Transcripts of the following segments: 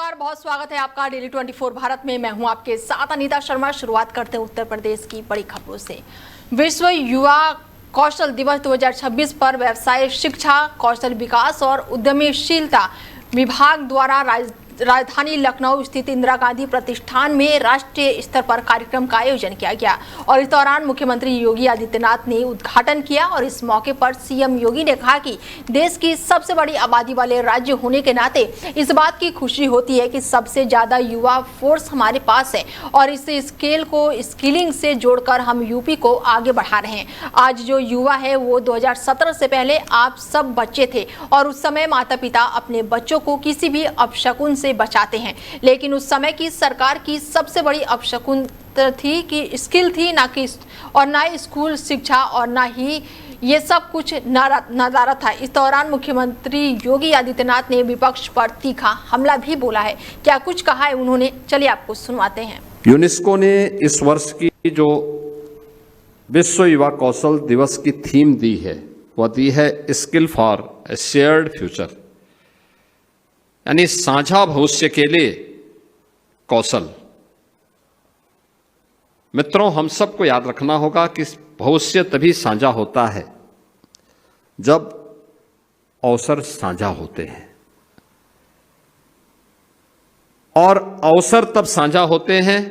नमस्कार, बहुत स्वागत है आपका डेली 24 भारत में। मैं हूं आपके साथ अनीता शर्मा। शुरुआत करते हैं उत्तर प्रदेश की बड़ी खबरों से। विश्व युवा कौशल दिवस 2026 पर व्यवसाय शिक्षा, कौशल विकास और उद्यमशीलता विभाग द्वारा राजधानी लखनऊ स्थित इंदिरा गांधी प्रतिष्ठान में राष्ट्रीय स्तर पर कार्यक्रम का आयोजन किया गया और इस दौरान मुख्यमंत्री योगी आदित्यनाथ ने उद्घाटन किया। और इस मौके पर सीएम योगी ने कहा कि देश की सबसे बड़ी आबादी वाले राज्य होने के नाते इस बात की खुशी होती है कि सबसे ज्यादा युवा फोर्स हमारे पास है और इस स्केल को स्किलिंग से जोड़कर हम यूपी को आगे बढ़ा रहे हैं। आज जो युवा है वो 2017 से पहले आप सब बच्चे थे और उस समय माता पिता अपने बच्चों को किसी भी अपशकुन से बचाते हैं, लेकिन उस समय की सरकार की सबसे बड़ी अपशकुन थी कि स्किल थी, ना स्कूल शिक्षा और ना ही ये सब कुछ नदारत था। इस दौरान मुख्यमंत्री योगी आदित्यनाथ ने विपक्ष पर तीखा हमला भी बोला है। क्या कुछ कहा है उन्होंने, चलिए आपको सुनवाते हैं। यूनेस्को ने इस वर्ष की जो विश्व युवा कौशल दिवस की थीम दी है वह दी है skill for a shared future, यानी साझा भविष्य के लिए कौशल। मित्रों, हम सबको याद रखना होगा कि भविष्य तभी साझा होता है जब अवसर साझा होते हैं, और अवसर तब साझा होते हैं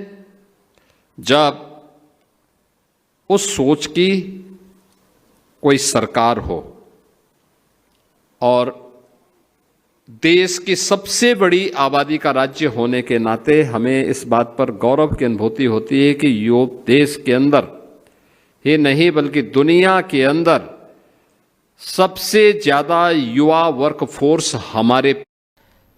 जब उस सोच की कोई सरकार हो और देश की सबसे बड़ी आबादी का राज्य होने के नाते हमें इस बात पर गौरव की अनुभूति होती है कि देश के अंदर ही नहीं बल्कि दुनिया के अंदर सबसे ज्यादा युवा वर्कफोर्स हमारे।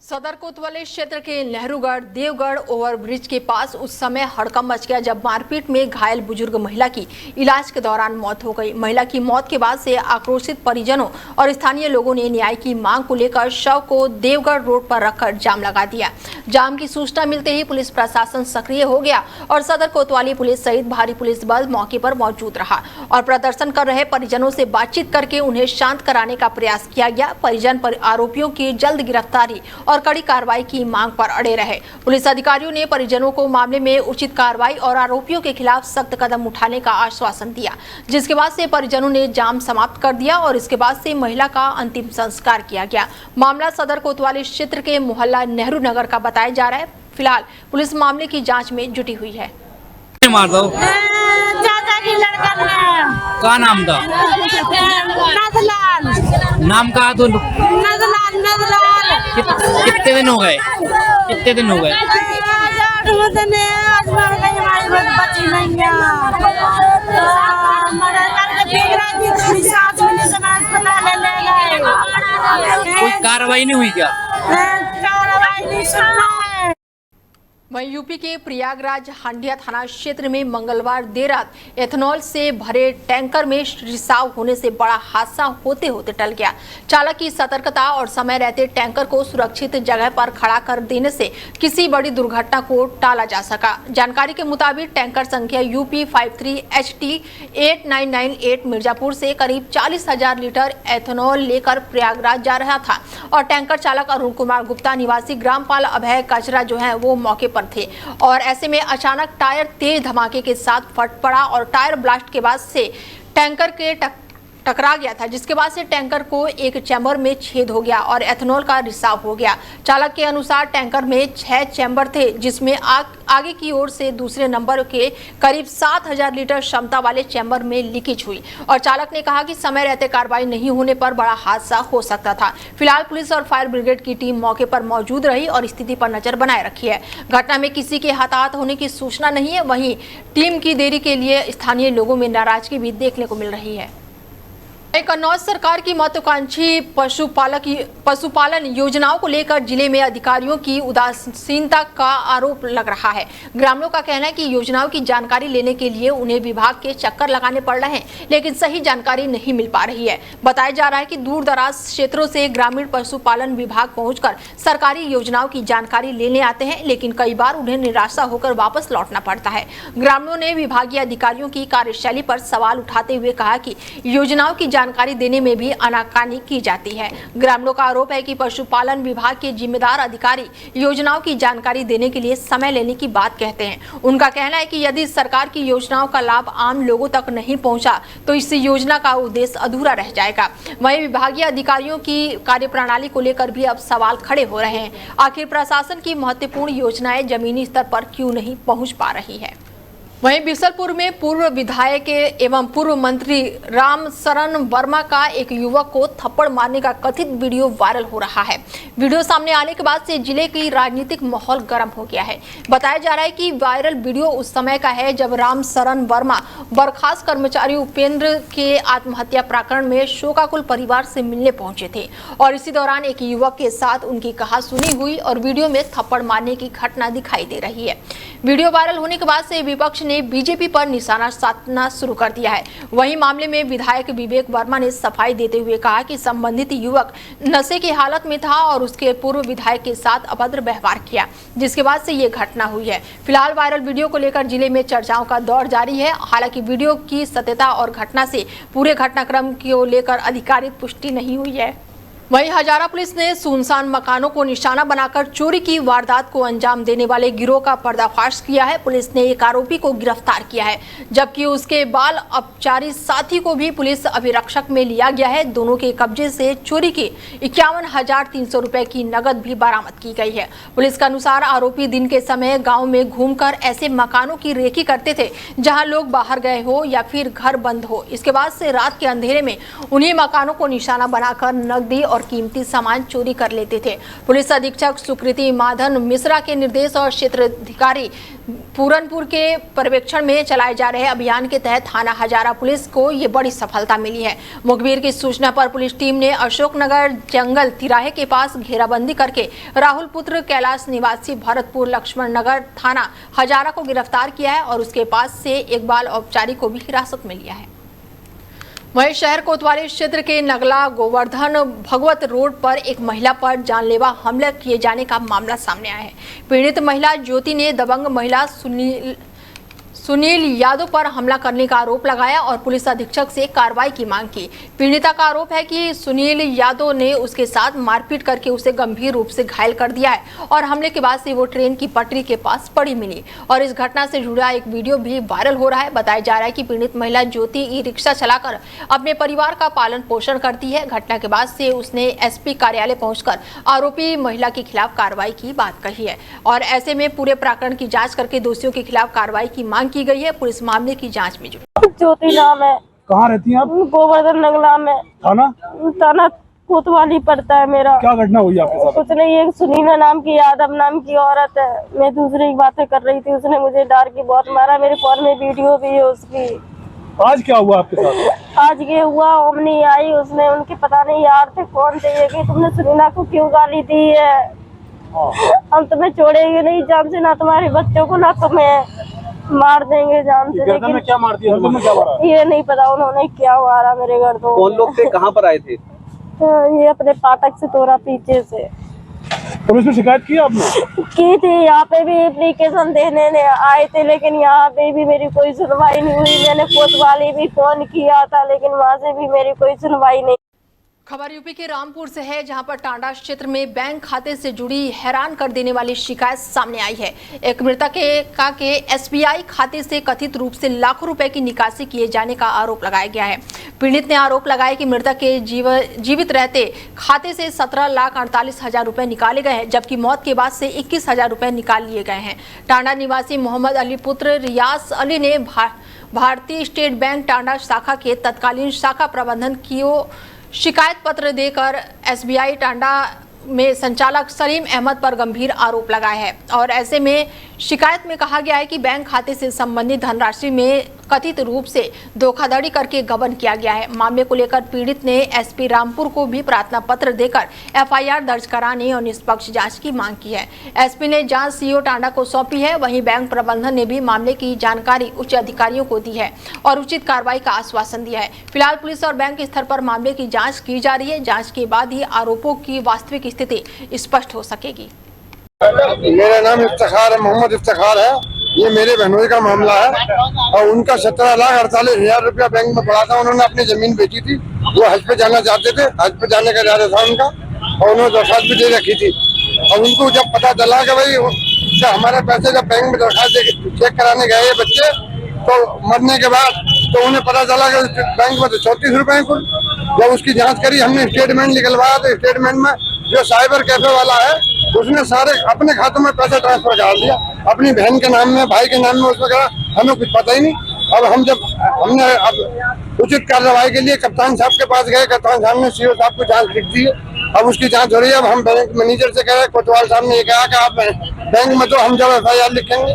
सदर कोतवाली क्षेत्र के नेहरूगढ़ देवगढ़ ओवरब्रिज के पास उस समय हड़कंप मच गया जब मारपीट में घायल बुजुर्ग महिला की इलाज के दौरान मौत हो गई। महिला की मौत के बाद से आक्रोशित परिजनों और स्थानीय लोगों ने न्याय की मांग को लेकर शव को देवगढ़ रोड पर रखकर जाम लगा दिया। जाम की सूचना मिलते ही पुलिस प्रशासन सक्रिय हो गया और सदर कोतवाली पुलिस सहित भारी पुलिस बल मौके पर मौजूद रहा और प्रदर्शन कर रहे परिजनों से बातचीत करके उन्हें शांत कराने का प्रयास किया गया। परिजन आरोपियों की जल्द गिरफ्तारी और कड़ी कार्रवाई की मांग पर अड़े रहे। पुलिस अधिकारियों ने परिजनों को मामले में उचित कार्रवाई और आरोपियों के खिलाफ सख्त कदम उठाने का आश्वासन दिया, जिसके बाद से परिजनों ने जाम समाप्त कर दिया और इसके बाद से महिला का अंतिम संस्कार किया गया। मामला सदर कोतवाली क्षेत्र के मोहल्ला नेहरू नगर का बताया जा रहा है। फिलहाल पुलिस मामले की जाँच में जुटी हुई है। मार दो की लड़का का नाम था? नदलाल। नाम कहा तो नदलाल नदलाल। कितने दिन हो गए? कितने दिन हो गए? आज मर गई हमारी बच्ची नहीं है। मर करके फेंक रही थी, थोड़ी सांस मिलने से मैं अस्पताल ले गए। कोई कार्रवाई नहीं हुई क्या? कार्रवाई नहीं सुना है। वहीं यूपी के प्रयागराज हांडिया थाना क्षेत्र में मंगलवार देर रात एथेनॉल से भरे टैंकर में रिसाव होने से बड़ा हादसा होते होते टल गया। चालक की सतर्कता और समय रहते टैंकर को सुरक्षित जगह पर खड़ा कर देने से किसी बड़ी दुर्घटना को टाला जा सका। जानकारी के मुताबिक टैंकर संख्या UP 53HT 8998 मिर्जापुर से करीब 40,000 लीटर एथेनॉल लेकर प्रयागराज जा रहा था और टैंकर चालक अरुण कुमार गुप्ता निवासी ग्रामपाल अभय कचरा जो है वो मौके पर थे और ऐसे में अचानक टायर तेज धमाके के साथ फट पड़ा और टायर ब्लास्ट के बाद से टैंकर के टकरा गया था, जिसके बाद से टैंकर को एक चैम्बर में छेद हो गया और एथेनॉल का रिसाव हो गया। चालक के अनुसार टैंकर में 6 चैम्बर थे, जिसमें आगे की ओर से दूसरे नंबर के करीब 7,000 लीटर क्षमता वाले चैम्बर में लीकेज हुई और चालक ने कहा कि समय रहते कार्रवाई नहीं होने पर बड़ा हादसा हो सकता था। फिलहाल पुलिस और फायर ब्रिगेड की टीम मौके पर मौजूद रही और स्थिति पर नजर बनाए रखी है। घटना में किसी के हताहत होने की सूचना नहीं है। वहीं टीम की देरी के लिए स्थानीय लोगों में नाराजगी भी देखने को मिल रही है। कन्नौज सरकार की महत्वाकांक्षी पशुपालन योजनाओं को लेकर जिले में अधिकारियों की उदासीनता का आरोप लग रहा है। ग्रामीणों का कहना है कि योजनाओं की जानकारी लेने के लिए उन्हें विभाग के चक्कर लगाने पड़ रहे हैं, लेकिन सही जानकारी नहीं मिल पा रही है। बताया जा रहा है कि दूर दराज क्षेत्रों से ग्रामीण पशुपालन विभाग पहुंचकर सरकारी योजनाओं की जानकारी लेने आते हैं, लेकिन कई बार उन्हें निराशा होकर वापस लौटना पड़ता है। ग्रामीणों ने विभागीय अधिकारियों की कार्यशैली पर सवाल उठाते हुए कहा कि योजनाओं की जानकारी देने में भी आनाकानी की जाती है। ग्रामीणों का आरोप है कि पशुपालन विभाग के जिम्मेदार अधिकारी योजनाओं की जानकारी देने के लिए समय लेने की बात कहते हैं। उनका कहना है कि यदि सरकार की योजनाओं का लाभ आम लोगों तक नहीं पहुंचा तो इस योजना का उद्देश्य अधूरा रह जाएगा। वहीं विभागीय अधिकारियों की कार्यप्रणाली को लेकर भी अब सवाल खड़े हो रहे हैं। आखिर प्रशासन की महत्वपूर्ण योजनाएं जमीनी स्तर पर क्यों नहीं पहुंच पा रही है। वहीं बिसलपुर में पूर्व विधायक एवं पूर्व मंत्री राम शरण वर्मा का एक युवक को थप्पड़ मारने का कथित वीडियो वायरल हो रहा है। वीडियो सामने आने के बाद से जिले की राजनीतिक माहौल गर्म हो गया है। बताया जा रहा है कि वायरल वीडियो उस समय का है जब राम शरण वर्मा बर्खास्त कर्मचारी उपेंद्र के आत्महत्या प्रकरण में शोकाकुल परिवार से मिलने पहुंचे थे और इसी दौरान एक युवक के साथ उनकी कहासुनी हुई और वीडियो में थप्पड़ मारने की घटना दिखाई दे रही है। वीडियो वायरल होने के बाद से विपक्ष ने बीजेपी पर निशाना साधना शुरू कर दिया है। वहीं मामले में विधायक विवेक वर्मा ने सफाई देते हुए कहा कि संबंधित युवक नशे की हालत में था और उसके पूर्व विधायक के साथ अभद्र व्यवहार किया, जिसके बाद से ये घटना हुई है। फिलहाल वायरल वीडियो को लेकर जिले में चर्चाओं का दौर जारी है। हालांकि वीडियो की सत्यता और घटना से पूरे घटनाक्रम को लेकर आधिकारिक पुष्टि नहीं हुई है। वहीं हजारा पुलिस ने सुनसान मकानों को निशाना बनाकर चोरी की वारदात को अंजाम देने वाले गिरोह का पर्दाफाश किया है। पुलिस ने एक आरोपी को गिरफ्तार किया है, जबकि उसके बाल अपचारी साथी को भी पुलिस अभिरक्षक में लिया गया है। दोनों के कब्जे से चोरी की 51,300 रुपए की नकद भी बरामद की गई है। पुलिस के अनुसार आरोपी दिन के समय गाँव में घूमकर ऐसे मकानों की रेकी करते थे जहाँ लोग बाहर गए हो या फिर घर बंद हो। इसके बाद से रात के अंधेरे में उन्हीं मकानों को निशाना बनाकर नकदी और कीमती सामान चोरी कर लेते थे। पुलिस अधीक्षक सुकृति माधन मिश्रा के निर्देश और क्षेत्राधिकारी पूरनपुर के पर्यवेक्षण में चलाए जा रहे अभियान के तहत थाना हजारा पुलिस को ये बड़ी सफलता मिली है। मुखबिर की सूचना पर पुलिस टीम ने अशोकनगर जंगल तिराहे के पास घेराबंदी करके राहुल पुत्र कैलाश निवासी भरतपुर लक्ष्मण नगर थाना हजारा को गिरफ्तार किया है और उसके पास से एक बाल औपचारिक को भी हिरासत में लिया है। वहीं शहर कोतवाली क्षेत्र के नगला गोवर्धन भगवत रोड पर एक महिला पर जानलेवा हमला किए जाने का मामला सामने आया है। पीड़ित महिला ज्योति ने दबंग महिला सुनील यादव पर हमला करने का आरोप लगाया और पुलिस अधीक्षक से कार्रवाई की मांग की। पीड़िता का आरोप है कि सुनील यादव ने उसके साथ मारपीट करके उसे गंभीर रूप से घायल कर दिया है और हमले के बाद से वो ट्रेन की पटरी के पास पड़ी मिली और इस घटना से जुड़ा एक वीडियो भी वायरल हो रहा है। बताया जा रहा है कि पीड़ित महिला ज्योति ई रिक्शा चलाकर अपने परिवार का पालन पोषण करती है। घटना के बाद से उसने एसपी कार्यालय पहुंचकर आरोपी महिला के खिलाफ कार्रवाई की बात कही है और ऐसे में पूरे प्रकरण की जाँच करके दोषियों के खिलाफ कार्रवाई की मांग की गई है। पुलिस मामले की जांच में जुटी। ज्योति नाम है। कहाँ रहती हैं आप? गोवर्धन नगला में। थाना कोतवाली पड़ता है मेरा। क्या घटना हुई आपके साथ? कुछ नहीं, एक सुनीला नाम की यादव नाम की औरत है। मैं दूसरी की बातें कर रही थी, उसने मुझे डार की बहुत मारा। मेरे फोन में वीडियो भी है उसकी। आज क्या हुआ आपके साथ? आज ये हुआ, ओमनी आई, उसने उनके पता नहीं यार थे कौन थे ये कि तुमने सुनीला को क्यों गाली दी है, हम तुम्हें छोड़ेंगे नहीं जान से, ना तुम्हारे बच्चों को ना तुम्हें मार देंगे जान से। लेकिन में क्या मार दिया? क्या मारा? ये नहीं पता उन्होंने क्या मारा मेरे घर। तो कौन लोग थे, कहाँ पर आए थे? ये अपने फाटक से तोड़ा पीछे से। पुलिस में शिकायत की आपने? की थी, यहाँ पे भी एप्लीकेशन देने आए थे लेकिन यहाँ पे भी मेरी कोई सुनवाई नहीं हुई। मैंने कोतवाली भी फोन किया था लेकिन वहाँ से भी मेरी कोई सुनवाई नहीं। खबर यूपी के रामपुर से है, जहां पर टांडा क्षेत्र में बैंक खाते से जुड़ी हैरान कर देने वाली शिकायत सामने आई है। एक मृतक के एसबीआई खाते से कथित रूप से लाखों रुपए की निकासी किए जाने का आरोप लगाया गया है। पीड़ित ने आरोप लगाया कि मृतक के जीवित रहते खाते से 17,48,000 रुपए निकाले गए हैं, जबकि मौत के बाद से 21,000 रुपए निकाल लिए गए हैं। टांडा निवासी मोहम्मद अली पुत्र रियाज अली ने भारतीय स्टेट बैंक टांडा शाखा के तत्कालीन शाखा प्रबंधन की शिकायत पत्र देकर एसबीआई टांडा में संचालक सलीम अहमद पर गंभीर आरोप लगाए हैं और ऐसे में शिकायत में कहा गया है कि बैंक खाते से संबंधित धनराशि में कथित रूप से धोखाधड़ी करके गबन किया गया है। मामले को लेकर पीड़ित ने एसपी रामपुर को भी प्रार्थना पत्र देकर एफआईआर दर्ज कराने और निष्पक्ष जांच की मांग की है। एसपी ने जांच सीओ टांडा को सौंपी है। वहीं बैंक प्रबंधन ने भी मामले की जानकारी उच्च अधिकारियों को दी है और उचित कार्रवाई का आश्वासन दिया है। फिलहाल पुलिस और बैंक स्तर पर मामले की जाँच की जा रही है। जाँच के बाद ही आरोपों की वास्तविक स्थिति स्पष्ट हो सकेगी। मेरा नाम इफ्तिखार है, मोहम्मद इफ्तिखार है। ये मेरे बहनोई का मामला है और उनका 17,48,000 रुपया बैंक में पड़ा था। उन्होंने अपनी जमीन बेची थी वो हज पे जाना चाहते थे, हज पे जाने का इरादा था उनका और उन्होंने दरखास्त भी दे रखी थी। और उनको जब पता चला कि भाई हमारे पैसे जब बैंक में दरखास्त चेक कराने गए बच्चे, तो मरने के बाद तो उन्हें पता चला कि बैंक में तो 34 रुपए कुल। जब उसकी जांच करी, हमने स्टेटमेंट निकलवाया तो स्टेटमेंट में जो साइबर कैफे वाला है उसने सारे अपने खातों में पैसे ट्रांसफर कर दिया, अपनी बहन के नाम में, भाई के नाम में, उसमें करा। हमें कुछ पता ही नहीं। अब हमने अब उचित कार्रवाई के लिए कप्तान साहब के पास गए, कप्तान साहब ने सीओ साहब को जांच लिख दी है, अब उसकी जांच हो रही है। अब हम बैंक मैनेजर से कह रहे हैं, कोतवाल साहब ने ये कहा कि आप बैंक में तो हम जब FIR लिखेंगे,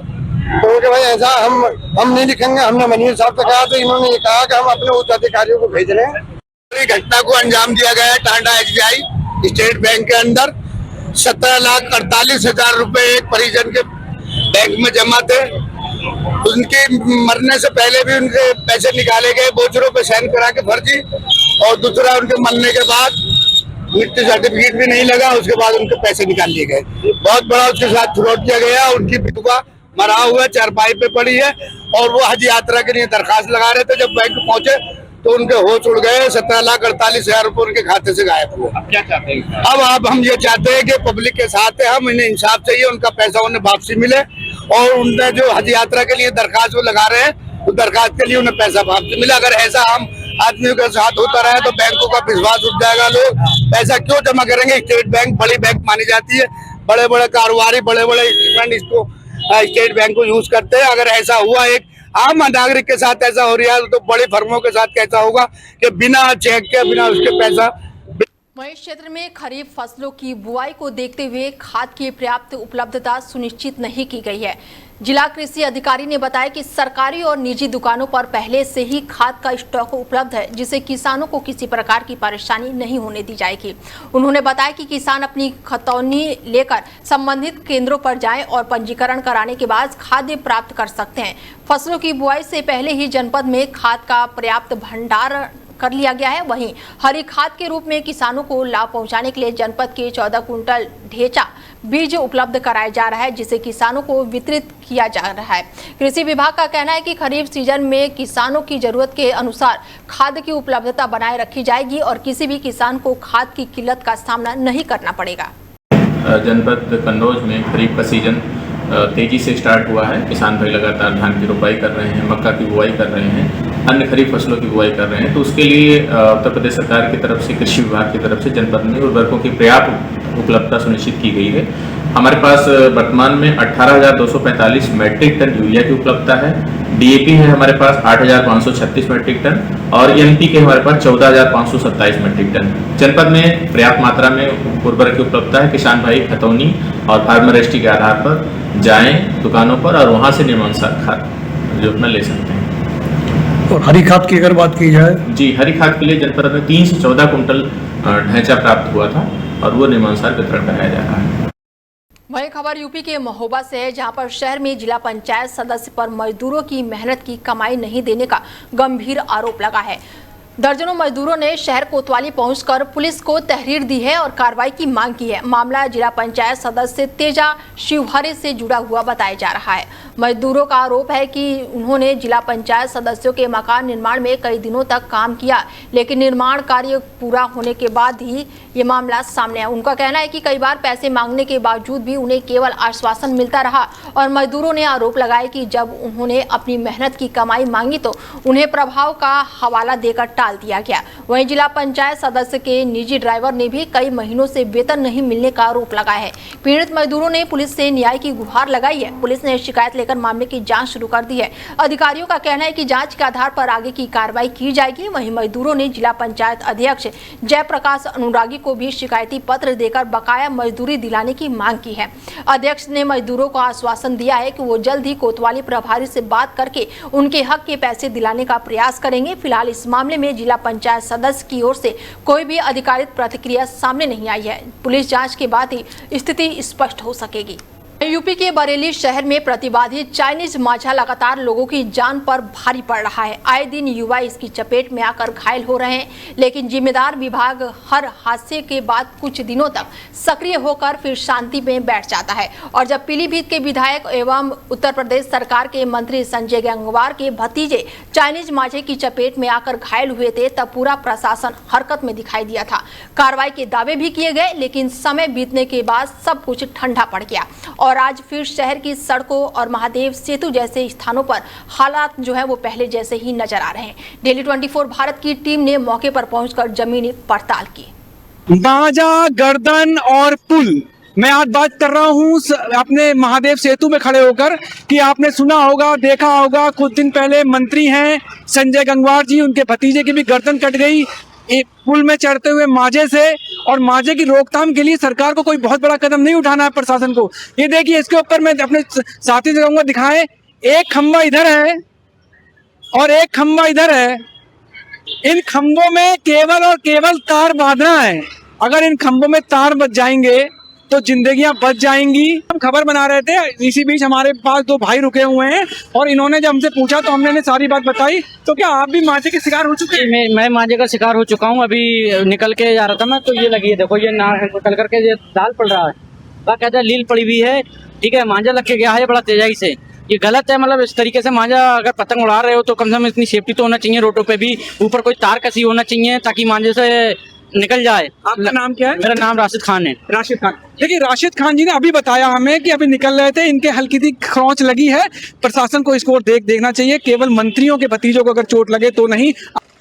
तो उनके भाई ऐसा हम नहीं लिखेंगे। हमने मैनेजर साहब से कहा, तो इन्होंने ये कहा कि हम अपने उच्च अधिकारियों को भेज रहे हैं। घटना को अंजाम दिया गया है टांडा SBI स्टेट बैंक के अंदर। 17,48,000 रुपए एक परिजन के बैंक में जमा थे। उनके मरने से पहले भी उनके पैसे निकाले गए, बोझरों पे साइन करा के फर्जी, और दूसरा उनके मरने के बाद मृत्यु सर्टिफिकेट भी नहीं लगा, उसके बाद उनके पैसे निकाल लिए गए। बहुत बड़ा उसके साथ फ्रॉड किया गया। उनकी विधवा मरा हुआ चारपाई पे पड़ी है और वो हज यात्रा के लिए दरखास्त लगा रहे थे। जब बैंक पहुंचे तो उनके होश उड़ गए। 17,48,000 रुपए उनके खाते से गायब हुए। अब क्या चाहते हैं? अब हम ये चाहते हैं कि पब्लिक के साथ है, हम इन्हें इंसाफ चाहिए, उनका पैसा उन्हें वापसी मिले, और उनने जो हज यात्रा के लिए दरखास्त वो लगा रहे हैं, तो दरखास्त के लिए उन्हें पैसा वापसी मिले। अगर ऐसा हम आदमियों के साथ होता रहा तो बैंकों का विश्वास उठ जाएगा। लोग पैसा क्यों जमा करेंगे? स्टेट बैंक बड़ी बैंक मानी जाती है, बड़े बड़े कारोबारी, बड़े बड़े इंस्ट्रूमेंट इसको स्टेट बैंक को यूज करते हैं। अगर ऐसा हुआ एक आम नागरिक के साथ ऐसा हो रहा है, तो बड़ी फर्मों के साथ कैसा होगा कि बिना चेक के, बिना उसके पैसा। वहीं क्षेत्र में खरीफ फसलों की बुआई को देखते हुए खाद की पर्याप्त उपलब्धता सुनिश्चित नहीं की गई है। जिला कृषि अधिकारी ने बताया कि सरकारी और निजी दुकानों पर पहले से ही खाद का स्टॉक उपलब्ध है, जिससे किसानों को किसी प्रकार की परेशानी नहीं होने दी जाएगी। उन्होंने बताया कि किसान अपनी खतौनी लेकर संबंधित केंद्रों पर जाएं और पंजीकरण कराने के बाद खाद्य प्राप्त कर सकते हैं। फसलों की बुआई से पहले ही जनपद में खाद का पर्याप्त भंडारण कर लिया गया है। वहीं हरी खाद के रूप में किसानों को लाभ पहुंचाने के लिए जनपद के 14 कुंटल ढेंचा बीज उपलब्ध कराया जा रहा है, जिसे किसानों को वितरित किया जा रहा है। कृषि विभाग का कहना है कि खरीफ सीजन में किसानों की जरूरत के अनुसार खाद की उपलब्धता बनाए रखी जाएगी और किसी भी किसान को खाद की किल्लत का सामना नहीं करना पड़ेगा। जनपद कन्नौज में खरीफ का सीजन तेजी से स्टार्ट हुआ है। किसान भाई लगातार धान की रोपाई कर रहे हैं, मक्का की बुआई कर रहे हैं, अन्य खरीफ फसलों की बुआई कर रहे हैं। तो उसके लिए उत्तर प्रदेश सरकार की तरफ से, कृषि विभाग की तरफ से जनपद में उर्वरकों की पर्याप्त उपलब्धता सुनिश्चित की गई है। हमारे पास वर्तमान में 18,245 मैट्रिक टन यूरिया की उपलब्धता है। DAP है हमारे पास 8,536 मैट्रिक टन और NPK हमारे पास 14,527 मैट्रिक टन। जनपद में पर्याप्त मात्रा में उर्वरक की उपलब्धता है। किसान भाई खतौनी और फार्मर रजिस्ट्री के आधार पर जाएं दुकानों पर और वहां से निर्माणसार खाद जो अपना ले सकते हैं। और हरी खाद की अगर बात की जाए, जी, हरी खाद के लिए जनपद में 3 से 14 कुंटल ढैंचा प्राप्त हुआ था और वो निर्माणसार वितरण कराया जा रहा है। वही खबर यूपी के महोबा से है, जहां पर शहर में जिला पंचायत सदस्य पर मजदूरों की मेहनत की कमाई नहीं देने का गंभीर आरोप लगा है। दर्जनों मजदूरों ने शहर कोतवाली पहुंचकर पुलिस को तहरीर दी है और कार्रवाई की मांग की है। मामला जिला पंचायत सदस्य तेजा शिवहरे से जुड़ा हुआ बताया जा रहा है। मजदूरों का आरोप है कि उन्होंने जिला पंचायत सदस्यों के मकान निर्माण में कई दिनों तक काम किया, लेकिन निर्माण कार्य पूरा होने के बाद ही ये मामला सामने आया। उनका कहना है कि कई बार पैसे मांगने के बावजूद भी उन्हें केवल आश्वासन मिलता रहा और मजदूरों ने आरोप लगाया कि जब उन्होंने अपनी मेहनत की कमाई मांगी तो उन्हें प्रभाव का हवाला देकर टाल दिया गया। वहीं जिला पंचायत सदस्य के निजी ड्राइवर ने भी कई महीनों से वेतन नहीं मिलने का आरोप लगाया है। पीड़ित मजदूरों ने पुलिस से न्याय की गुहार लगाई है। पुलिस ने शिकायत लेकर मामले की जांच शुरू कर दी है। अधिकारियों का कहना है कि जांच के आधार पर आगे की कार्रवाई की जाएगी। वहीं मजदूरों ने जिला पंचायत अध्यक्ष जयप्रकाश अनुरागी को भी शिकायती पत्र देकर बकाया मजदूरी दिलाने की मांग की है। अध्यक्ष ने मजदूरों को आश्वासन दिया है कि वो जल्द ही कोतवाली प्रभारी से बात करके उनके हक के पैसे दिलाने का प्रयास करेंगे। फिलहाल इस मामले में जिला पंचायत सदस्य की ओर से कोई भी आधिकारिक प्रतिक्रिया सामने नहीं आई है। पुलिस जांच के बाद ही स्थिति स्पष्ट हो सकेगी। वहीं यूपी के बरेली शहर में प्रतिवादी चाइनीज मांझा लगातार लोगों की जान पर भारी पड़ रहा है। आए दिन युवा इसकी चपेट में आकर घायल हो रहे हैं, लेकिन जिम्मेदार विभाग हर हादसे के बाद कुछ दिनों तक सक्रिय होकर फिर शांति में बैठ जाता है। और जब पीलीभीत के विधायक एवं उत्तर प्रदेश सरकार के मंत्री संजय गंगवार के भतीजे चाइनीज मांझे की चपेट में आकर घायल हुए थे, तब पूरा प्रशासन हरकत में दिखाई दिया था। कार्रवाई के दावे भी किए गए, लेकिन समय बीतने के बाद सब कुछ ठंडा पड़ गया और आज फिर शहर की सड़कों और महादेव सेतु जैसे स्थानों पर हालात जो है वो पहले जैसे ही नजर आ रहे हैं। डेली 24 भारत की टीम ने मौके पर पहुंचकर जमीनी पड़ताल की। मांझा, गर्दन और पुल, मैं आज बात कर रहा हूँ अपने महादेव सेतु में खड़े होकर कि आपने सुना होगा, देखा होगा, कुछ दिन पहले मंत्री हैं संजय गंगवार जी, उनके भतीजे की भी गर्दन कट गई एक पुल में चढ़ते हुए मांझे से। और मांझे की रोकथाम के लिए सरकार को कोई बहुत बड़ा कदम नहीं उठाना है प्रशासन को। ये देखिए, इसके ऊपर मैं अपने साथी से कहूँगा दिखाएं, एक खंबा इधर है और एक खंबा इधर है। इन खंबों में केवल और केवल तार बांधना है। अगर इन खंबों में तार बच जाएंगे तो जिंदगियां बच जाएंगी। हम खबर बना रहे थे, इसी बीच हमारे पास दो भाई रुके हुए हैं और इन्होंने जब हमसे पूछा तो हमने सारी बात बताई। तो क्या आप भी मांझे के शिकार हो चुके हैं? मैं मांझे का शिकार हो चुका हूँ। अभी निकल के जा रहा था मैं, तो ये लगी है, देखो ये निकल करके ये दाल पड़ रहा है, कहता है लील पड़ी हुई है। ठीक है, मांझा लग के गया है बड़ा तेजाई से। ये गलत है, मतलब इस तरीके से मांझा अगर पतंग उड़ा रहे हो तो कम से कम इतनी सेफ्टी तो होना चाहिए। रोडों पे भी ऊपर कोई तार कसी होना चाहिए ताकि मांझे से निकल जाए। आपका नाम क्या है? मेरा नाम राशिद खान है। राशिद खान। देखिए, राशिद खान जी ने अभी बताया हमें कि अभी निकल रहे थे, इनके हल्की सी खरोंच लगी है। प्रशासन को इसको देखना चाहिए, केवल मंत्रियों के भतीजों को अगर चोट लगे तो नहीं।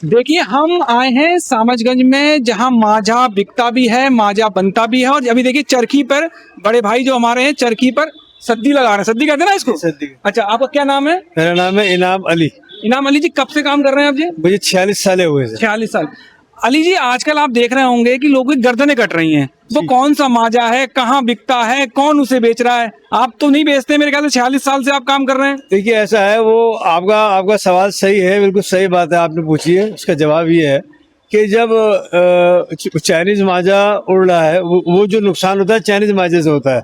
देखिए, हम आए हैं सामजगंज में, जहां मांझा बिकता भी है, मांझा बनता भी है। और अभी देखिए, चरखी पर बड़े भाई जो हमारे हैं चरखी पर सद्दी लगा रहे हैं। सद्दी कहते हैं ना इसको? सद्दी। अच्छा, आपका क्या नाम है? मेरा नाम है इनाम अली। इनाम अली जी, कब से काम कर रहे हैं आप जी? मुझे 46 साल हुए। 46 साल। अली जी, आजकल आप देख रहे होंगे कि लोगों की गर्दनें कट रही हैं। वो कौन सा मांझा है, कहाँ बिकता है, कौन उसे बेच रहा है? आप तो नहीं बेचते, मेरे ख्याल से 46 साल से आप काम कर रहे हैं। देखिए, ऐसा है, वो आपका सवाल सही है, बिल्कुल सही बात है आपने पूछी है। उसका जवाब ये है कि जब चाइनीज मांझा उड़ रहा है, वो जो नुकसान होता है चाइनीज मांझे से होता है।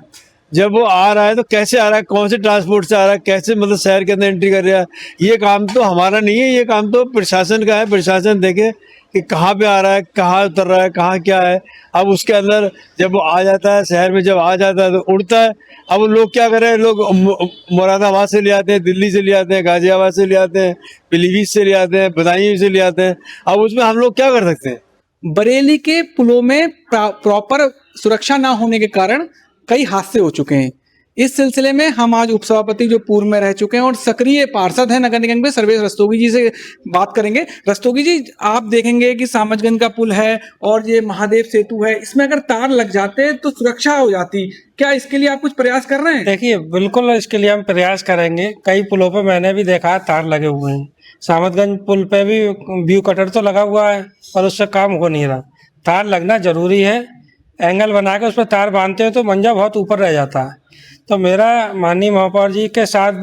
जब वो आ रहा है तो कैसे आ रहा है, कौन से ट्रांसपोर्ट से आ रहा है, कैसे मतलब शहर के अंदर एंट्री कर रहा है, ये काम तो हमारा नहीं है, ये काम तो प्रशासन का है। प्रशासन देखे कि कहाँ पे आ रहा है, कहाँ उतर रहा है, कहाँ क्या है। अब उसके अंदर जब वो आ जाता है, शहर में जब आ जाता है तो उड़ता है। अब लोग क्या कर रहे हैं, लोग मुरादाबाद से ले आते हैं, दिल्ली से ले आते हैं, गाजियाबाद से ले आते हैं, पीलीभीत से ले आते हैं, बदायूं से ले आते हैं। अब उसमें हम लोग क्या कर सकते हैं? बरेली के पुलों में प्रॉपर सुरक्षा ना होने के कारण कई हादसे हो चुके हैं। इस सिलसिले में हम आज उपसभापति जो पूर्व में रह चुके हैं और सक्रिय पार्षद हैं नगर निगम के, सर्वेश रस्तोगी जी से बात करेंगे। रस्तोगी जी, आप देखेंगे कि सामजगंज का पुल है और ये महादेव सेतु है, इसमें अगर तार लग जाते तो सुरक्षा हो जाती। क्या इसके लिए आप कुछ प्रयास कर रहे हैं? देखिए, बिल्कुल इसके लिए हम प्रयास करेंगे। कई पुलों पे मैंने भी देखा है तार लगे हुए हैं। सामजगंज पुल पे भी व्यू कटर तो लगा हुआ है और उससे काम हो नहीं रहा। तार लगना जरूरी है। एंगल बना के उस पर तार बांधते हो तो मंजा बहुत ऊपर रह जाता है। तो मेरा माननीय महापौर जी के साथ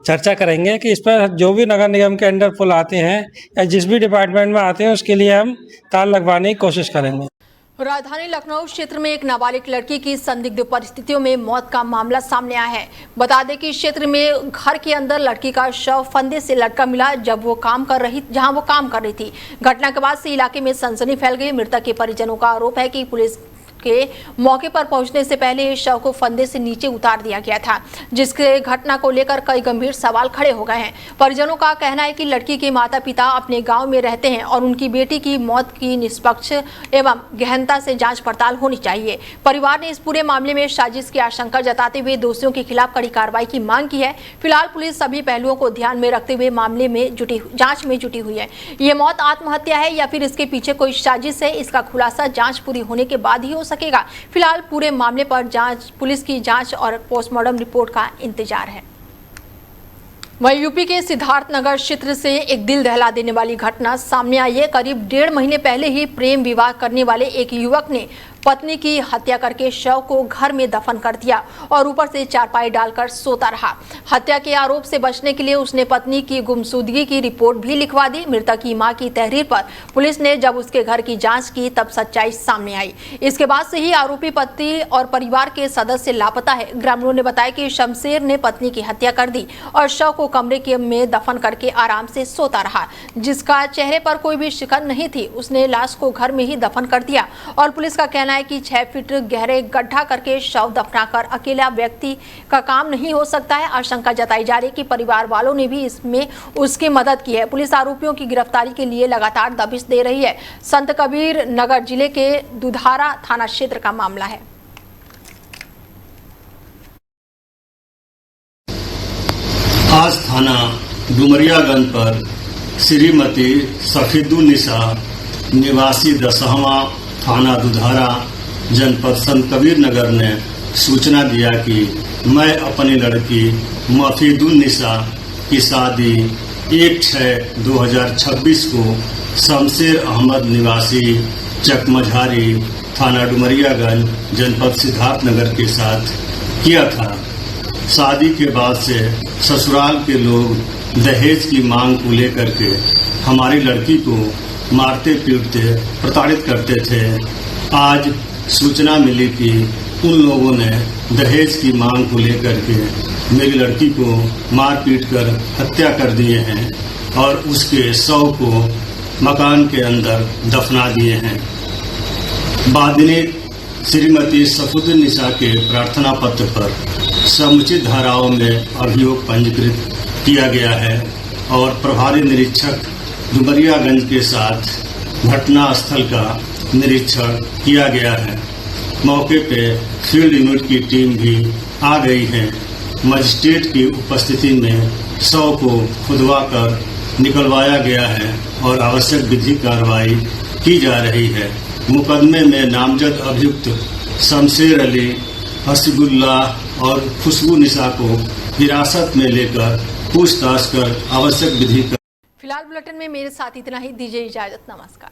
चर्चा करेंगे कि इस पर जो भी नगर निगम के अंडर पुल आते हैं या जिस भी डिपार्टमेंट में आते हैं उसके लिए हम तार लगवाने की कोशिश करेंगे। राजधानी लखनऊ क्षेत्र में एक नाबालिग लड़की की संदिग्ध परिस्थितियों में मौत का मामला सामने आया है। बता दें कि इस क्षेत्र में घर के अंदर लड़की का शव फंदे से लटका मिला जहां वो काम कर रही थी। घटना के बाद से इलाके में सनसनी फैल गई। मृतक के परिजनों का आरोप है कि पुलिस के मौके पर पहुंचने से पहले इस शव को फंदे से नीचे उतार दिया गया था, जिसके घटना को लेकर कई गंभीर सवाल खड़े हो गए हैं। परिजनों का कहना है कि लड़की के माता पिता अपने गांव में रहते हैं और उनकी बेटी की मौत की निष्पक्ष एवं गहनता से जांच पड़ताल होनी चाहिए। परिवार ने इस पूरे मामले में साजिश की आशंका जताते हुए दोषियों के खिलाफ कड़ी कार्रवाई की मांग की है। फिलहाल पुलिस सभी पहलुओं को ध्यान में रखते हुए मामले में जांच में जुटी हुई है। ये मौत आत्महत्या है या फिर इसके पीछे कोई साजिश है, इसका खुलासा जांच पूरी होने के बाद ही हो सकेगा। फिलहाल पूरे मामले पर पुलिस की जांच और पोस्टमार्टम रिपोर्ट का इंतजार है। वहीं यूपी के सिद्धार्थनगर क्षेत्र से एक दिल दहला देने वाली घटना सामने आई है। करीब 1.5 महीने पहले ही प्रेम विवाह करने वाले एक युवक ने पत्नी की हत्या करके शव को घर में दफन कर दिया और ऊपर से चारपाई डालकर सोता रहा। हत्या के आरोप से बचने के लिए उसने पत्नी की गुमशुदगी की रिपोर्ट भी लिखवा दी। मृतक की मां की तहरीर पर पुलिस ने जब उसके घर की जांच की तब सच्चाई सामने आई। इसके बाद से ही आरोपी पति और परिवार के सदस्य लापता है। ग्रामीणों ने बताया कि शमशेर ने पत्नी की हत्या कर दी और शव को कमरे में दफन करके आराम से सोता रहा। जिसका चेहरे पर कोई भी शिकन नहीं थी, उसने लाश को घर में ही दफन कर दिया। और पुलिस का कहना है कि 6 फीट गहरे गड्ढा करके शव दफनाकर अकेला व्यक्ति का काम नहीं हो सकता है। आशंका जताई जा रही है कि परिवार वालों ने भी इसमें उसकी मदद की है। पुलिस आरोपियों की गिरफ्तारी के लिए लगातार दबिश दे रही है। संत कबीर नगर जिले के दुधारा थाना क्षेत्र का मामला है। आज थाना डुमरियागंज पर श्रीमती सफीदुन्निसा निवासी 10वां थाना दुधारा जनपद संत कबीर नगर ने सूचना दिया कि मैं अपनी लड़की मफीदुन्निसा की शादी 1/6/2026 को शमशेर अहमद निवासी चकमझारी थाना डुमरियागंज जनपद सिद्धार्थनगर के साथ किया था। शादी के बाद से ससुराल के लोग दहेज की मांग को लेकर के हमारी लड़की को मारते पीटते प्रताड़ित करते थे। आज सूचना मिली कि उन लोगों ने दहेज की मांग को लेकर के मेरी लड़की को मार पीट कर हत्या कर दिए हैं और उसके शव को मकान के अंदर दफना दिए हैं। बादिनी श्रीमती सफीदुन्निसा के प्रार्थना पत्र पर समुचित धाराओं में अभियोग पंजीकृत किया गया है और प्रभारी निरीक्षक डुमरियागंज के साथ घटना स्थल का निरीक्षण किया गया है। मौके पे फील्ड यूनिट की टीम भी आ गई है। मजिस्ट्रेट की उपस्थिति में शव को खुदवाकर निकलवाया गया है और आवश्यक विधिक कार्रवाई की जा रही है। मुकदमे में नामजद अभियुक्त शमशेर अली, हसीबुल्लाह और खुशबू निशा को हिरासत में लेकर पूछताछ कर आवश्यक विधि। फिलहाल बुलेटिन में मेरे साथ इतना ही। दीजिए इजाजत। नमस्कार।